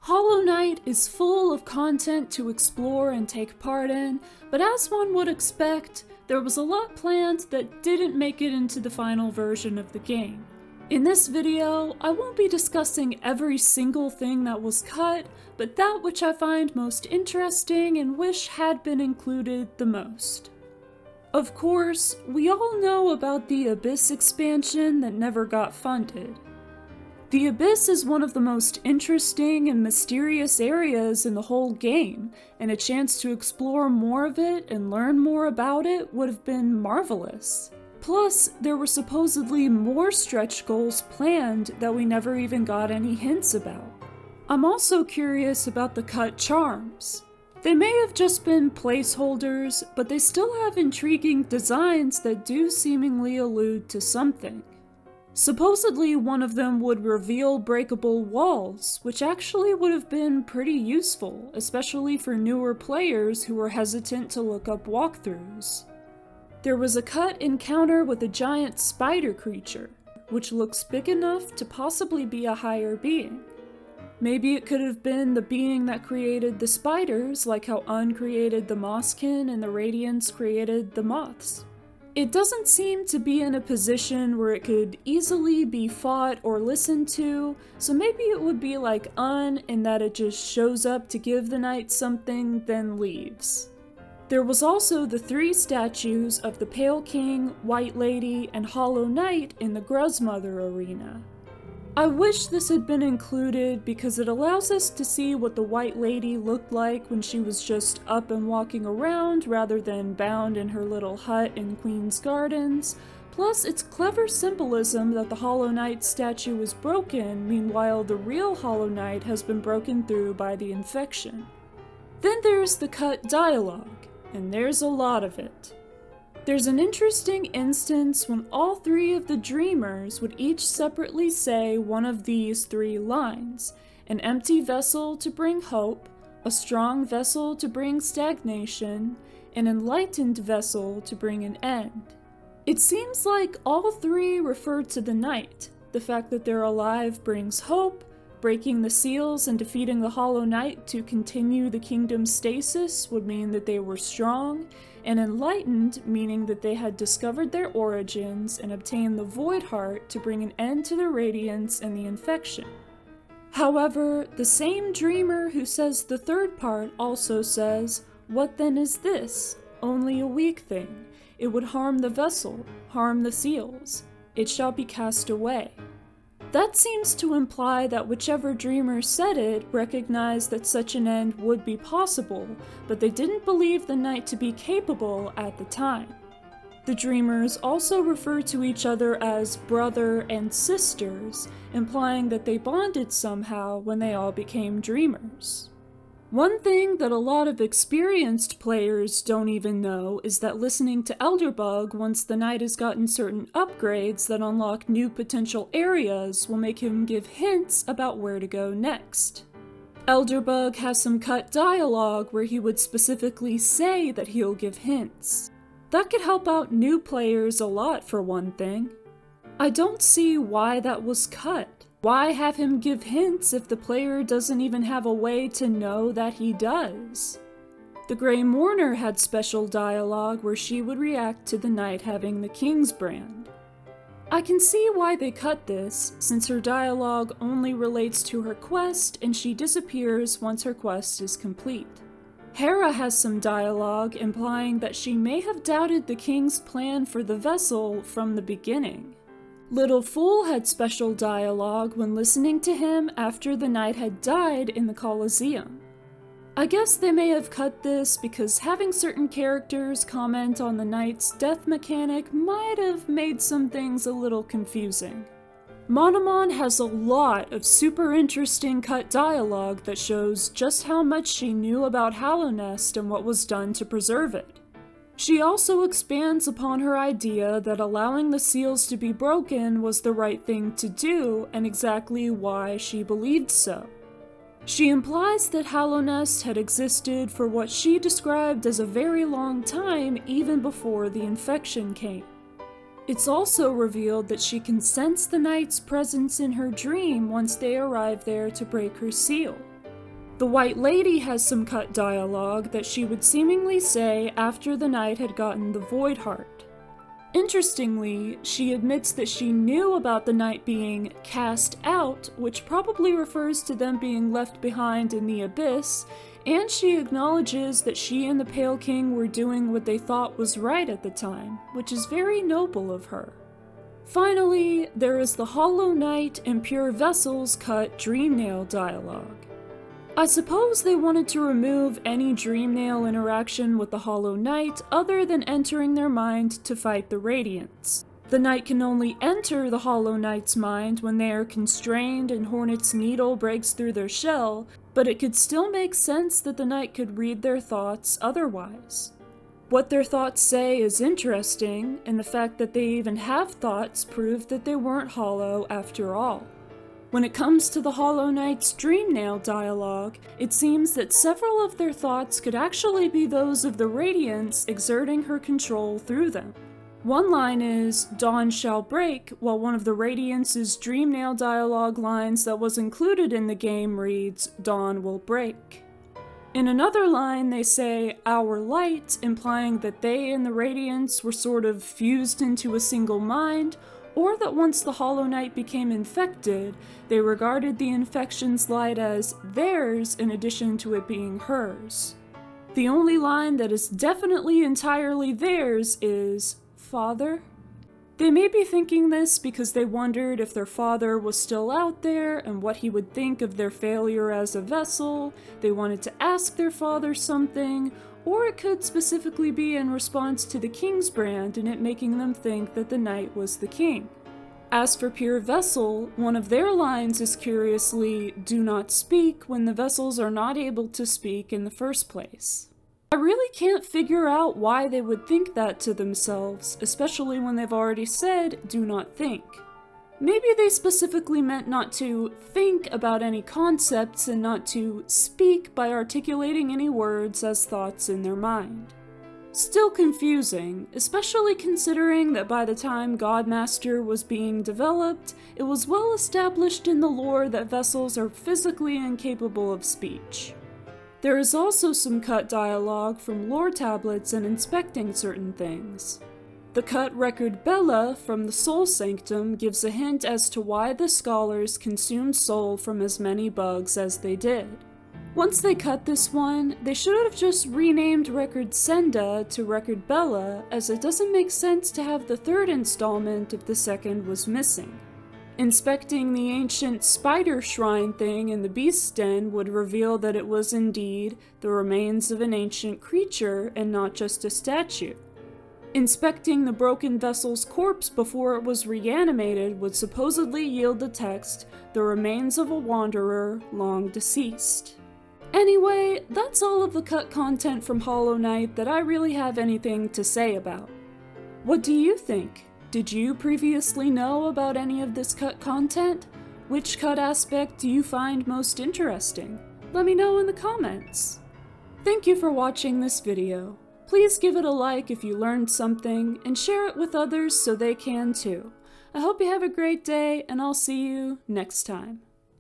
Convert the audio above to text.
Hollow Knight is full of content to explore and take part in, but as one would expect, there was a lot planned that didn't make it into the final version of the game. In this video, I won't be discussing every single thing that was cut, but that which I find most interesting and wish had been included the most. Of course, we all know about the Abyss expansion that never got funded. The Abyss is one of the most interesting and mysterious areas in the whole game, and a chance to explore more of it and learn more about it would have been marvelous. Plus, there were supposedly more stretch goals planned that we never even got any hints about. I'm also curious about the cut charms. They may have just been placeholders, but they still have intriguing designs that do seemingly allude to something. Supposedly, one of them would reveal breakable walls, which actually would have been pretty useful, especially for newer players who were hesitant to look up walkthroughs. There was a cut encounter with a giant spider creature, which looks big enough to possibly be a higher being. Maybe it could have been the being that created the spiders, like how Un created the Mosskin and the Radiance created the moths. It doesn't seem to be in a position where it could easily be fought or listened to, so maybe it would be like Un in that it just shows up to give the knight something, then leaves. There was also the 3 statues of the Pale King, White Lady, and Hollow Knight in the Gruzmother arena. I wish this had been included because it allows us to see what the White Lady looked like when she was just up and walking around rather than bound in her little hut in Queen's Gardens. Plus, it's clever symbolism that the Hollow Knight statue was broken, meanwhile the real Hollow Knight has been broken through by the infection. Then there's the cut dialogue, and there's a lot of it. There's an interesting instance when all 3 of the dreamers would each separately say one of these 3 lines: an empty vessel to bring hope, a strong vessel to bring stagnation, an enlightened vessel to bring an end. It seems like all 3 refer to the knight. The fact that they're alive brings hope, breaking the seals and defeating the Hollow Knight to continue the kingdom's stasis would mean that they were strong, and enlightened meaning that they had discovered their origins and obtained the Void Heart to bring an end to the radiance and the infection. However, the same dreamer who says the 3rd part also says, "What then is this? Only a weak thing. It would harm the vessel, harm the seals. It shall be cast away." That seems to imply that whichever dreamer said it recognized that such an end would be possible, but they didn't believe the knight to be capable at the time. The dreamers also refer to each other as brother and sisters, implying that they bonded somehow when they all became dreamers. One thing that a lot of experienced players don't even know is that listening to Elderbug once the knight has gotten certain upgrades that unlock new potential areas will make him give hints about where to go next. Elderbug has some cut dialogue where he would specifically say that he'll give hints. That could help out new players a lot for one thing. I don't see why that was cut. Why have him give hints if the player doesn't even have a way to know that he does? The Grey Mourner had special dialogue where she would react to the knight having the King's brand. I can see why they cut this, since her dialogue only relates to her quest and she disappears once her quest is complete. Hera has some dialogue implying that she may have doubted the King's plan for the vessel from the beginning. Little Fool had special dialogue when listening to him after the knight had died in the Colosseum. I guess they may have cut this because having certain characters comment on the knight's death mechanic might have made some things a little confusing. Monomon has a lot of super interesting cut dialogue that shows just how much she knew about Hallownest and what was done to preserve it. She also expands upon her idea that allowing the seals to be broken was the right thing to do and exactly why she believed so. She implies that Hallownest had existed for what she described as a very long time even before the infection came. It's also revealed that she can sense the knight's presence in her dream once they arrive there to break her seal. The White Lady has some cut dialogue that she would seemingly say after the knight had gotten the Void Heart. Interestingly, she admits that she knew about the knight being cast out, which probably refers to them being left behind in the abyss, and she acknowledges that she and the Pale King were doing what they thought was right at the time, which is very noble of her. Finally, there is the Hollow Knight and Pure Vessels cut Dreamnail dialogue. I suppose they wanted to remove any Dreamnail interaction with the Hollow Knight other than entering their mind to fight the Radiants. The Knight can only enter the Hollow Knight's mind when they are constrained and Hornet's needle breaks through their shell, but it could still make sense that the Knight could read their thoughts otherwise. What their thoughts say is interesting, and the fact that they even have thoughts proved that they weren't hollow after all. When it comes to the Hollow Knight's Dreamnail dialogue, it seems that several of their thoughts could actually be those of the Radiance exerting her control through them. One line is, "Dawn shall break," while one of the Radiance's Dreamnail dialogue lines that was included in the game reads, "Dawn will break." In another line, they say, "Our light," implying that they and the Radiance were sort of fused into a single mind, or that once the Hollow Knight became infected, they regarded the infection's light as theirs in addition to it being hers. The only line that is definitely entirely theirs is, "Father?" They may be thinking this because they wondered if their father was still out there and what he would think of their failure as a vessel, they wanted to ask their father something, or it could specifically be in response to the King's brand and it making them think that the knight was the king. As for Pure Vessel, one of their lines is curiously, "Do not speak," when the vessels are not able to speak in the first place. I really can't figure out why they would think that to themselves, especially when they've already said, "Do not think." Maybe they specifically meant not to think about any concepts and not to speak by articulating any words as thoughts in their mind. Still confusing, especially considering that by the time Godmaster was being developed, it was well established in the lore that vessels are physically incapable of speech. There is also some cut dialogue from lore tablets and inspecting certain things. The cut record Bella from the Soul Sanctum gives a hint as to why the scholars consumed soul from as many bugs as they did. Once they cut this one, they should have just renamed Record Senda to Record Bella, as it doesn't make sense to have the third installment if the second was missing. Inspecting the ancient spider shrine thing in the Beast's Den would reveal that it was indeed the remains of an ancient creature and not just a statue. Inspecting the broken vessel's corpse before it was reanimated would supposedly yield the text, "The remains of a wanderer long deceased." Anyway, that's all of the cut content from Hollow Knight that I really have anything to say about. What do you think? Did you previously know about any of this cut content? Which cut aspect do you find most interesting? Let me know in the comments. Thank you for watching this video. Please give it a like if you learned something, and share it with others so they can too. I hope you have a great day, and I'll see you next time.